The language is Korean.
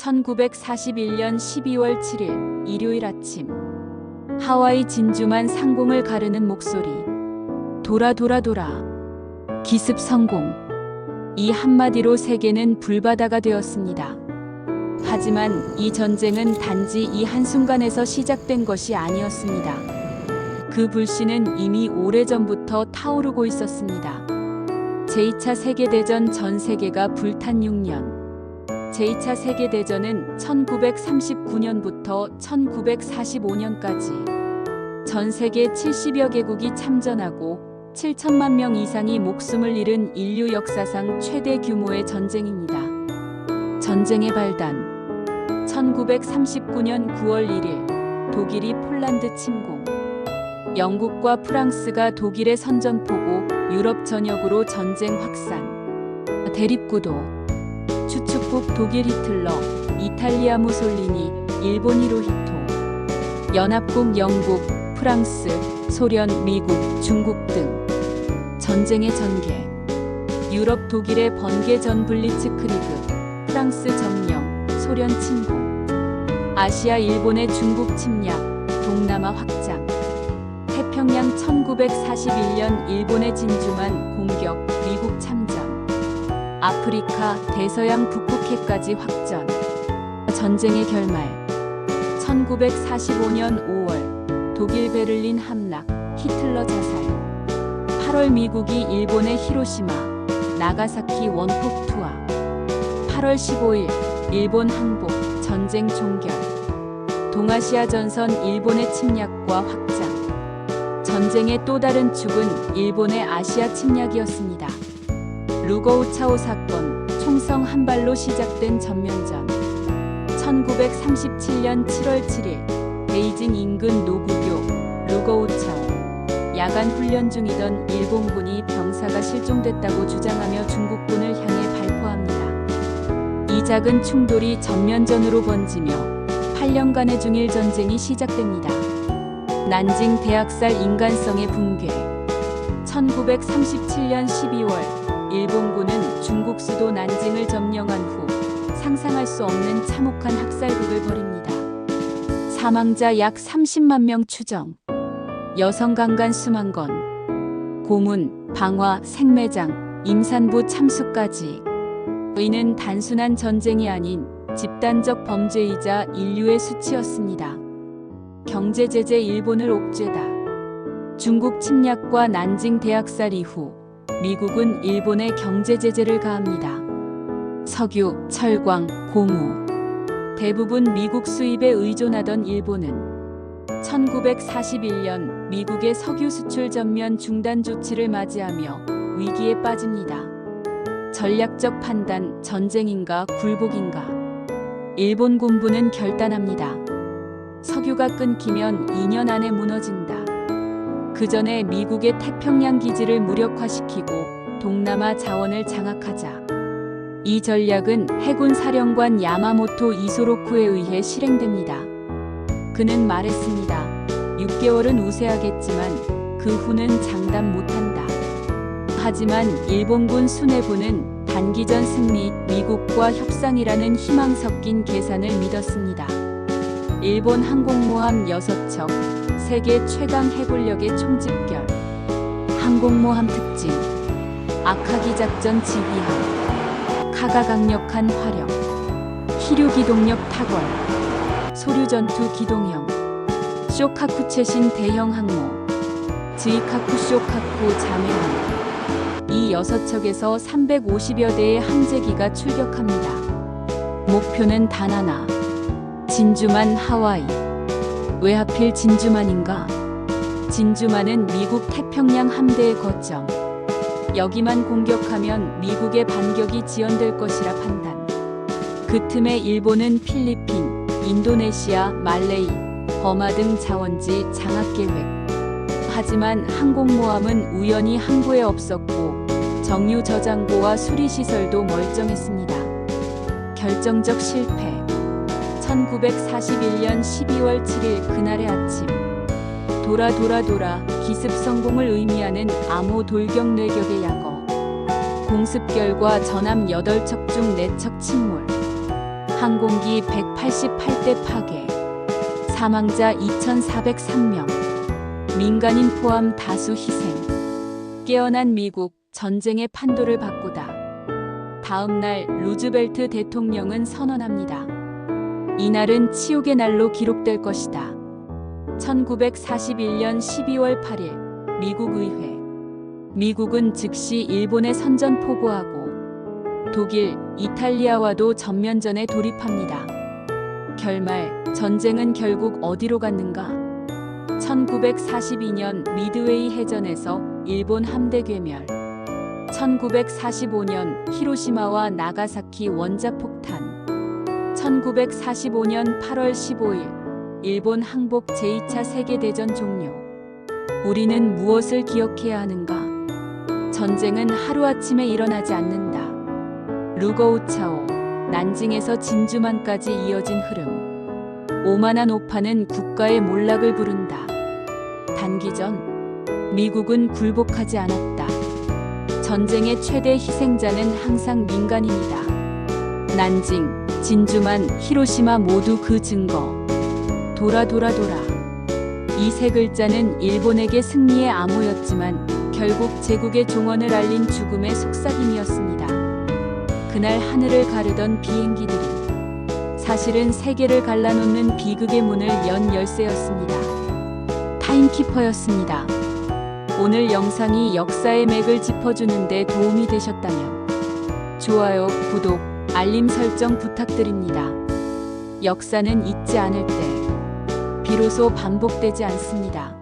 1941년 12월 7일 일요일 아침, 하와이 진주만 상공을 가르는 목소리. 돌아 돌아 돌아. 기습 성공. 이 한마디로 세계는 불바다가 되었습니다. 하지만 이 전쟁은 단지 이 한순간에서 시작된 것이 아니었습니다. 그 불씨는 이미 오래전부터 타오르고 있었습니다. 제2차 세계대전 전 세계가 불탄 6년. 제2차 세계대전은 1939년부터 1945년까지 전 세계 70여 개국이 참전하고 7천만 명 이상이 목숨을 잃은 인류 역사상 최대 규모의 전쟁입니다. 전쟁의 발단. 1939년 9월 1일 독일이 폴란드 침공. 영국과 프랑스가 독일의 선전포고 유럽 전역으로 전쟁 확산. 대립구도. 추축국 독일 히틀러, 이탈리아 무솔리니, 일본 히로히토. 연합국 영국, 프랑스, 소련, 미국, 중국 등. 전쟁의 전개. 유럽 독일의 번개 전 블리츠크리그, 프랑스 점령, 소련 침공. 아시아 일본의 중국 침략, 동남아 확장. 태평양 1941년 일본의 진주만 공격, 미국 참전. 아프리카 대서양 북극해까지 확전. 전쟁의 결말. 1945년 5월 독일 베를린 함락, 히틀러 자살. 8월 미국이 일본의 히로시마, 나가사키 원폭 투하. 8월 15일 일본 항복, 전쟁 종결. 동아시아 전선 일본의 침략과 확장. 전쟁의 또 다른 축은 일본의 아시아 침략이었습니다. 루거우차오 사건, 총성 한 발로 시작된 전면전. 1937년 7월 7일 베이징 인근 노구교 루거우차오. 야간 훈련 중이던 일본군이 병사가 실종됐다고 주장하며 중국군을 향해 발포합니다. 이 작은 충돌이 전면전으로 번지며 8년간의 중일 전쟁이 시작됩니다. 난징 대학살 인간성의 붕괴. 1937년 12월 일본군은 중국 수도 난징을 점령한 후 상상할 수 없는 참혹한 학살극을 벌입니다. 사망자 약 30만 명 추정. 여성 강간 수만 건. 고문, 방화, 생매장, 임산부 참수까지. 이는 단순한 전쟁이 아닌 집단적 범죄이자 인류의 수치였습니다. 경제 제재 일본을 옥죄다. 중국 침략과 난징 대학살 이후 미국은 일본에 경제 제재를 가합니다. 석유, 철광, 고무. 대부분 미국 수입에 의존하던 일본은 1941년 미국의 석유 수출 전면 중단 조치를 맞이하며 위기에 빠집니다. 전략적 판단, 전쟁인가 굴복인가. 일본 군부는 결단합니다. 석유가 끊기면 2년 안에 무너진다. 그 전에 미국의 태평양 기지를 무력화시키고 동남아 자원을 장악하자. 이 전략은 해군 사령관 야마모토 이소로쿠에 의해 실행됩니다. 그는 말했습니다. 6개월은 우세하겠지만 그 후는 장담 못한다. 하지만 일본군 수뇌부는 단기전 승리, 미국과 협상이라는 희망 섞인 계산을 믿었습니다. 일본 항공모함 6척, 세계 최강 해군력의 총집결. 항공모함 특징. 아카기 작전 지휘함. 카가 강력한 화력. 히류 기동력 탁월. 소류 전투 기동형. 쇼카쿠 최신 대형 항모. 즈이카쿠 쇼카쿠 자매함. 이 6척에서 350여 대의 함재기가 출격합니다. 목표는 단 하나. 진주만 하와이. 왜 하필 진주만인가? 진주만은 미국 태평양 함대의 거점. 여기만 공격하면 미국의 반격이 지연될 것이라 판단. 그 틈에 일본은 필리핀, 인도네시아, 말레이, 버마 등 자원지 장악 계획. 하지만 항공모함은 우연히 항구에 없었고 정유 저장고와 수리시설도 멀쩡했습니다. 결정적 실패. 1941년 12월 7일 그날의 아침. 돌아 돌아 돌아 기습 성공을 의미하는 암호 돌격 뇌격의 약어. 공습 결과 전함 8척 중 4척 침몰. 항공기 188대 파괴, 사망자 2,403명, 민간인 포함 다수 희생. 깨어난 미국, 전쟁의 판도를 바꾸다. 다음 날 루즈벨트 대통령은 선언합니다. 이날은 치욕의 날로 기록될 것이다. 1941년 12월 8일 미국 의회. 미국은 즉시 일본에 선전포고하고 독일, 이탈리아와도 전면전에 돌입합니다. 결말, 전쟁은 결국 어디로 갔는가? 1942년 미드웨이 해전에서 일본 함대 괴멸. 1945년 히로시마와 나가사키 원자폭탄. 1945년 8월 15일 일본 항복 제2차 세계대전 종료. 우리는 무엇을 기억해야 하는가? 전쟁은 하루아침에 일어나지 않는다. 루거우차오, 난징에서 진주만까지 이어진 흐름. 오만한 오판은 국가의 몰락을 부른다. 단기전, 미국은 굴복하지 않았다. 전쟁의 최대 희생자는 항상 민간인이다. 난징, 진주만, 히로시마 모두 그 증거. 돌아. 이 세 글자는 일본에게 승리의 암호였지만 결국 제국의 종언을 알린 죽음의 속삭임이었습니다. 그날 하늘을 가르던 비행기들이 사실은 세계를 갈라놓는 비극의 문을 연 열쇠였습니다. 타임키퍼였습니다. 오늘 영상이 역사의 맥을 짚어주는 데 도움이 되셨다면 좋아요, 구독, 알림 설정 부탁드립니다. 역사는 잊지 않을 때 비로소 반복되지 않습니다.